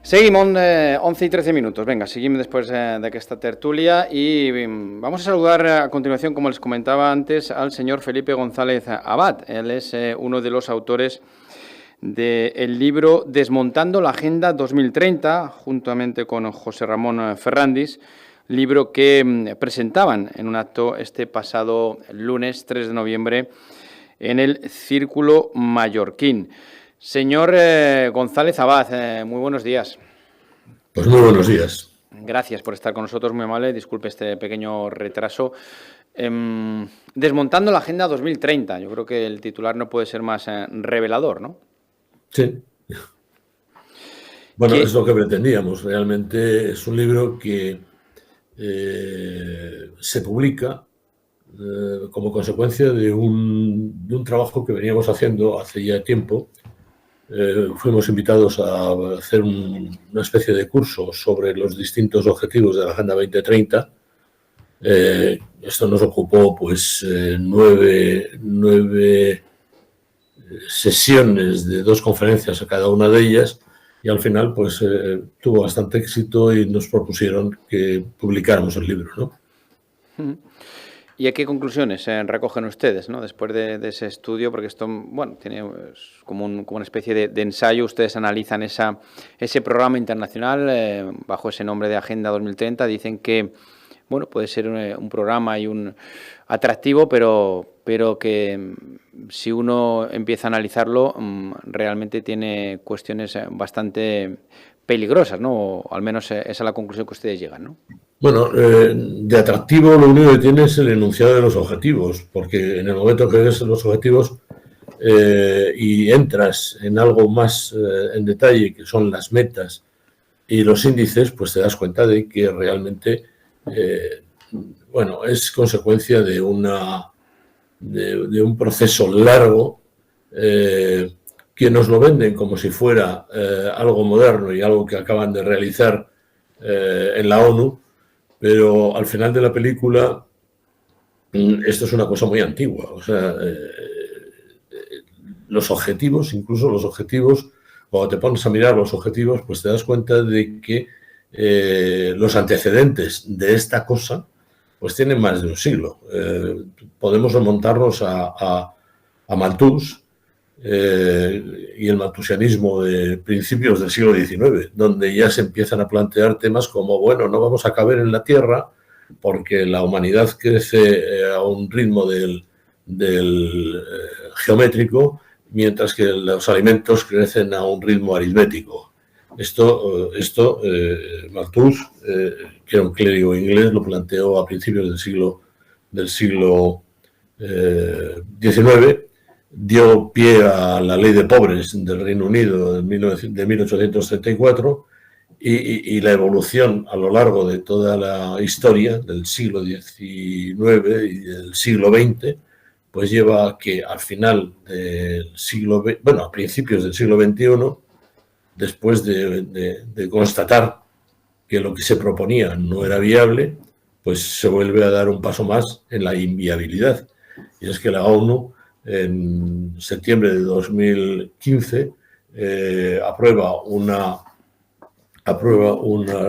Seguimos 11 y 13 minutos. Venga, seguimos después de esta tertulia y vamos a saludar a continuación, como les comentaba antes, al señor Felipe González Abad. Él es uno de los autores del libro Desmontando la Agenda 2030, juntamente con José Ramón Ferrandis, libro que presentaban en un acto este pasado lunes 3 de noviembre en el Círculo Mallorquín. Señor González Abad, muy buenos días. Pues muy buenos días. Gracias por estar con nosotros, muy amable. Disculpe este pequeño retraso. Desmontando la Agenda 2030. Yo creo que el titular no puede ser más revelador, ¿no? Sí. Bueno, es lo que pretendíamos. Realmente es un libro que se publica como consecuencia de un trabajo que veníamos haciendo hace ya tiempo. Fuimos invitados a hacer una especie de curso sobre los distintos objetivos de la Agenda 2030. Esto nos ocupó pues 9 sesiones de 2 conferencias a cada una de ellas, y al final pues tuvo bastante éxito y nos propusieron que publicáramos el libro, ¿no? ¿Y a qué conclusiones recogen ustedes, ¿no? Después de ese estudio? Porque esto, bueno, tiene como una especie de ensayo. Ustedes analizan ese programa internacional bajo ese nombre de Agenda 2030. Dicen que, bueno, puede ser un programa y un atractivo, pero que si uno empieza a analizarlo, realmente tiene cuestiones bastante peligrosas, ¿no? O al menos esa es la conclusión que ustedes llegan, ¿no? Bueno, de atractivo lo único que tiene es el enunciado de los objetivos, porque en el momento que ves los objetivos y entras en algo más en detalle, que son las metas y los índices, pues te das cuenta de que realmente, bueno, es consecuencia de un proceso largo que nos lo venden como si fuera algo moderno y algo que acaban de realizar en la ONU, pero al final de la película esto es una cosa muy antigua. O sea, los objetivos, incluso los objetivos, cuando te pones a mirar los objetivos, pues te das cuenta de que los antecedentes de esta cosa pues tienen más de un siglo. Podemos remontarnos a Malthus y el malthusianismo de principios del siglo XIX, donde ya se empiezan a plantear temas como, bueno, no vamos a caber en la Tierra porque la humanidad crece a un ritmo del geométrico, mientras que los alimentos crecen a un ritmo aritmético. Esto Malthus, que era un clérigo inglés, lo planteó a principios del siglo XIX, dio pie a la Ley de Pobres del Reino Unido de 1834 y la evolución a lo largo de toda la historia del siglo XIX y del siglo XX, pues lleva a que al final del siglo, bueno, a principios del siglo XXI, después de constatar que lo que se proponía no era viable, pues se vuelve a dar un paso más en la inviabilidad. Y es que la ONU, en septiembre de 2015, aprueba una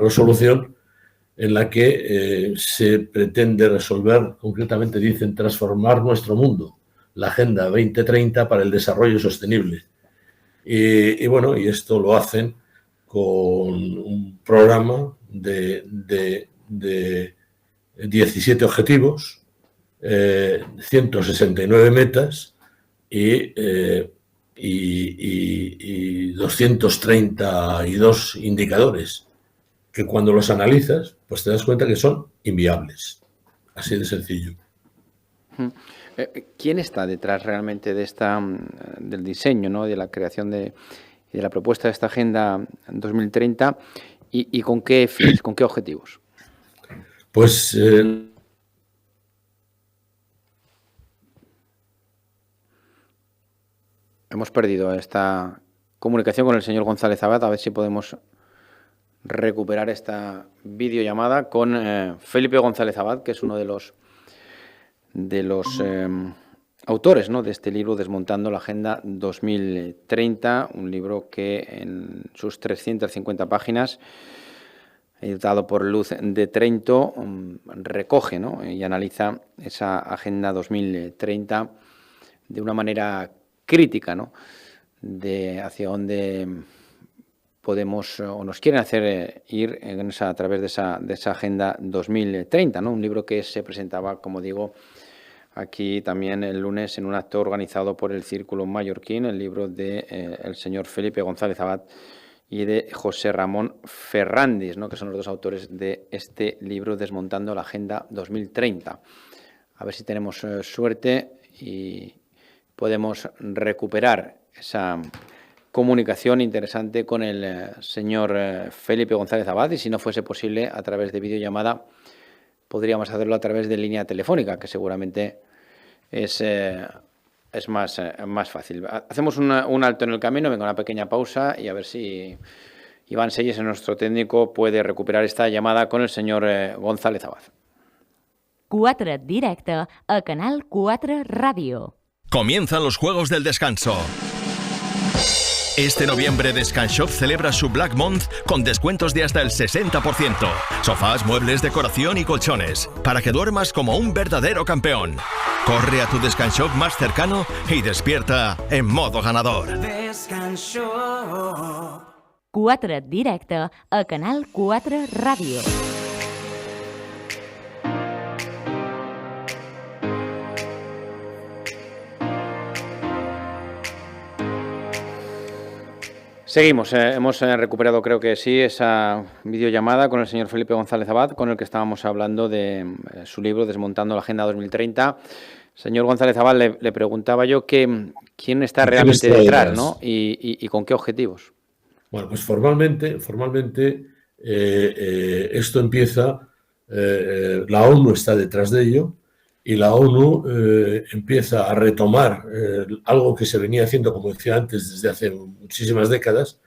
resolución en la que se pretende resolver, concretamente dicen, transformar nuestro mundo, la Agenda 2030 para el desarrollo sostenible. Y bueno, y esto lo hacen con un programa de 17 objetivos, 169 metas y 232 indicadores, que cuando los analizas, pues te das cuenta que son inviables. Así de sencillo. ¿Quién está detrás realmente de del diseño, ¿no? De la creación y de la propuesta de esta Agenda 2030 y con qué fines, con qué objetivos? Pues hemos perdido esta comunicación con el señor González Abad. A ver si podemos recuperar esta videollamada con Felipe González Abad, que es uno de los autores, ¿no?, de este libro, Desmontando la Agenda 2030, un libro que en sus 350 páginas, editado por Luz de Trento, recoge, ¿no?, y analiza esa Agenda 2030 de una manera crítica, ¿no?, de hacia dónde podemos o nos quieren hacer ir a través de esa Agenda 2030, ¿no? Un libro que se presentaba, como digo, aquí también el lunes en un acto organizado por el Círculo Mallorquín, el libro de el señor Felipe González Abad y de José Ramón Ferrandis, ¿no?, que son los dos autores de este libro, Desmontando la Agenda 2030. A ver si tenemos suerte y podemos recuperar esa comunicación interesante con el señor Felipe González Abad, y si no fuese posible a través de videollamada, podríamos hacerlo a través de línea telefónica, que seguramente es más fácil. Hacemos un alto en el camino, venga, una pequeña pausa y a ver si Iván Selles, nuestro técnico, puede recuperar esta llamada con el señor González Abad. 4 directo a Canal 4 Radio. Comienzan los Juegos del Descanso. Este noviembre Descanshop celebra su Black Month con descuentos de hasta el 60%. Sofás, muebles, decoración y colchones, para que duermas como un verdadero campeón. Corre a tu Descanshop más cercano y despierta en modo ganador. Descanshop. 4 directo a Canal 4 Radio. Seguimos, hemos recuperado, creo que sí, esa videollamada con el señor Felipe González Abad, con el que estábamos hablando de su libro Desmontando la Agenda 2030. Señor González Abad, le preguntaba yo quién está realmente detrás, ¿no? Y con qué objetivos. Bueno, pues formalmente esto empieza, la ONU está detrás de ello, y la ONU empieza a retomar algo que se venía haciendo, como decía antes, desde hace muchísimas décadas,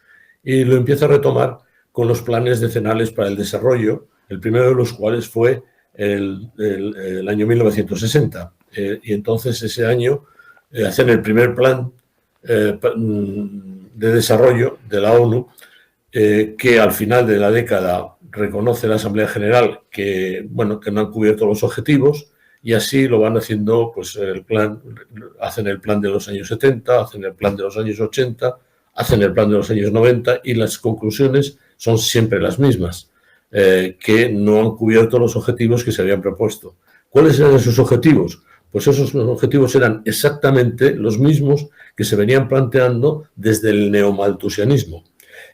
y lo empieza a retomar con los planes decenales para el desarrollo, el primero de los cuales fue el año 1960. Y entonces ese año hacen el primer plan de desarrollo de la ONU, que al final de la década reconoce la Asamblea General que no han cubierto los objetivos. Y así lo van haciendo, pues hacen el plan de los años 70, hacen el plan de los años 80, hacen el plan de los años 90, y las conclusiones son siempre las mismas, que no han cubierto los objetivos que se habían propuesto. ¿Cuáles eran esos objetivos? Pues esos objetivos eran exactamente los mismos que se venían planteando desde el neomalthusianismo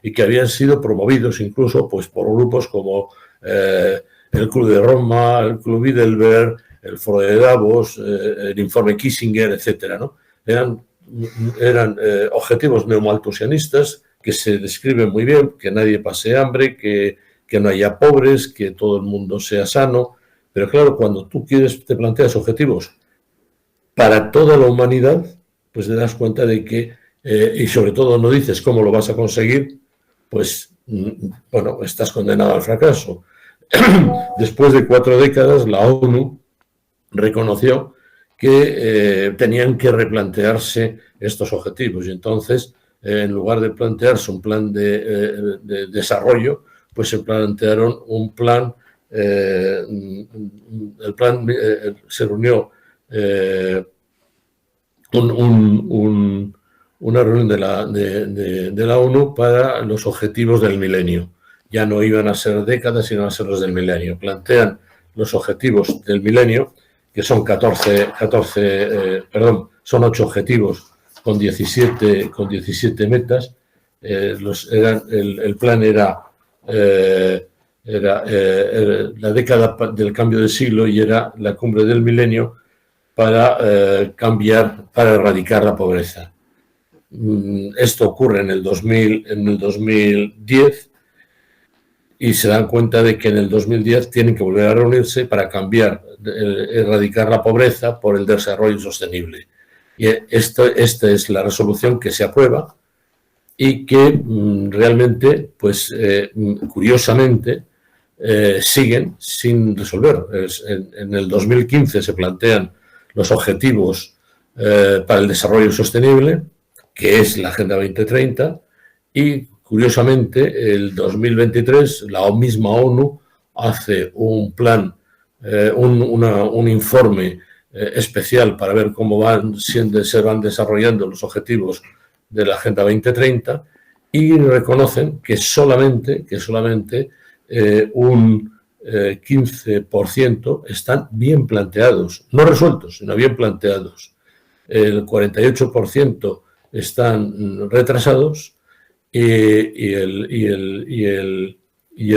y que habían sido promovidos incluso pues, por grupos como el Club de Roma, el Club Bilderberg, el Foro de Davos, el informe Kissinger, etcétera, ¿no? Eran objetivos neomalthusianistas que se describen muy bien, que nadie pase hambre, que no haya pobres, que todo el mundo sea sano. Pero claro, cuando tú te planteas objetivos para toda la humanidad, pues te das cuenta de que, y sobre todo no dices cómo lo vas a conseguir, pues, estás condenado al fracaso. Después de 4 décadas, la ONU reconoció que tenían que replantearse estos objetivos, y entonces, en lugar de plantearse un plan de desarrollo, pues se plantearon un plan, se reunió una reunión de la ONU para los objetivos del milenio. Ya no iban a ser décadas, sino a ser los del milenio. Plantean los objetivos del milenio, que son 8 objetivos con 17 metas. El plan era la década del cambio de siglo, y era la cumbre del milenio para erradicar la pobreza. Esto ocurre en el 2010, y se dan cuenta de que en el 2010 tienen que volver a reunirse para erradicar la pobreza por el desarrollo sostenible. Y esta es la resolución que se aprueba, y que realmente, pues curiosamente, siguen sin resolver. En el 2015 se plantean los objetivos para el Desarrollo Sostenible, que es la Agenda 2030, y curiosamente el 2023 la misma ONU hace un plan, un informe especial para ver cómo se van desarrollando los objetivos de la Agenda 2030 y reconocen que solamente un 15% están bien planteados, no resueltos, sino bien planteados. El 48% están retrasados y el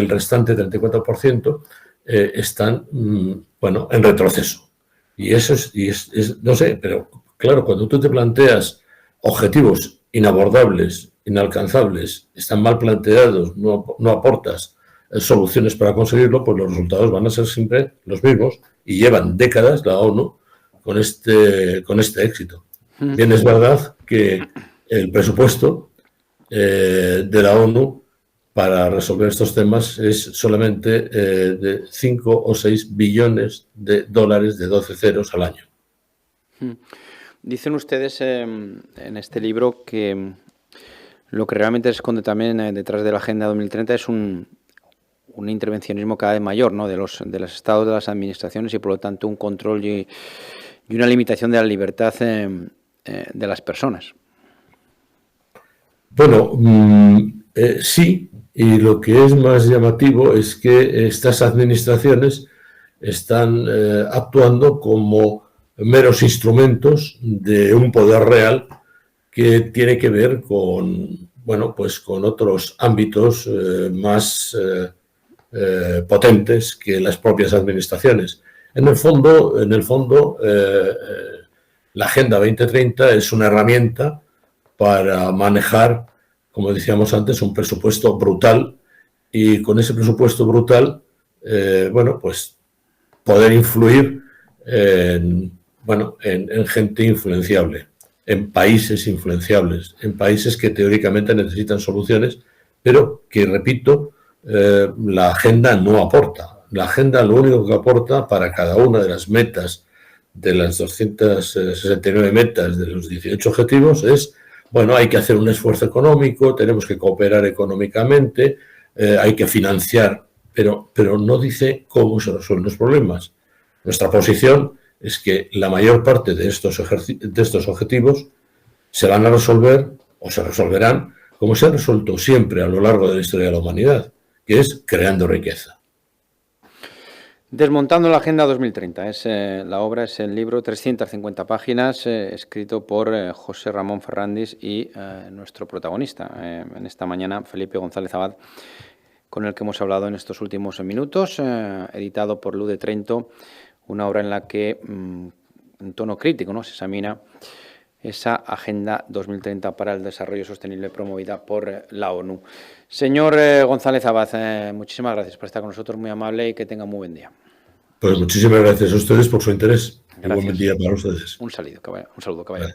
restante 34% están, bueno, en retroceso. Y eso no sé, pero claro, cuando tú te planteas objetivos inabordables, inalcanzables, están mal planteados, no aportas soluciones para conseguirlo, pues los resultados van a ser siempre los mismos y llevan décadas la ONU con este éxito. Bien, es verdad que el presupuesto de la ONU para resolver estos temas es solamente de 5 o 6 billones de dólares de 12 ceros al año. Dicen ustedes en este libro que lo que realmente se esconde también detrás de la Agenda 2030 es un intervencionismo cada vez mayor, ¿no?, de los estados, de las administraciones y por lo tanto un control y una limitación de la libertad de las personas. Bueno, sí, y lo que es más llamativo es que estas administraciones están actuando como meros instrumentos de un poder real que tiene que ver con, bueno, pues con otros ámbitos más potentes que las propias administraciones. En el fondo, la Agenda 2030 es una herramienta para manejar, como decíamos antes, un presupuesto brutal y con ese presupuesto brutal, bueno, pues poder influir en gente influenciable, en países influenciables, en países que teóricamente necesitan soluciones, pero que, repito, la agenda no aporta. La agenda lo único que aporta para cada una de las metas, de las 269 metas de los 18 objetivos, es, bueno, hay que hacer un esfuerzo económico, tenemos que cooperar económicamente, hay que financiar, pero no dice cómo se resuelven los problemas. Nuestra posición es que la mayor parte de estos objetivos se van a resolver o se resolverán como se ha resuelto siempre a lo largo de la historia de la humanidad, que es creando riqueza. Desmontando la Agenda 2030. La obra es el libro, 350 páginas, escrito por José Ramón Ferrandis y nuestro protagonista en esta mañana, Felipe González Abad, con el que hemos hablado en estos últimos minutos, editado por Luz de Trento, una obra en la que, en tono crítico, ¿no?, se examina esa Agenda 2030 para el Desarrollo Sostenible promovida por la ONU. Señor González Abad, muchísimas gracias por estar con nosotros, muy amable y que tenga muy buen día. Pues muchísimas gracias a ustedes por su interés. Gracias. Y buen día para ustedes. Un saludo, caballero.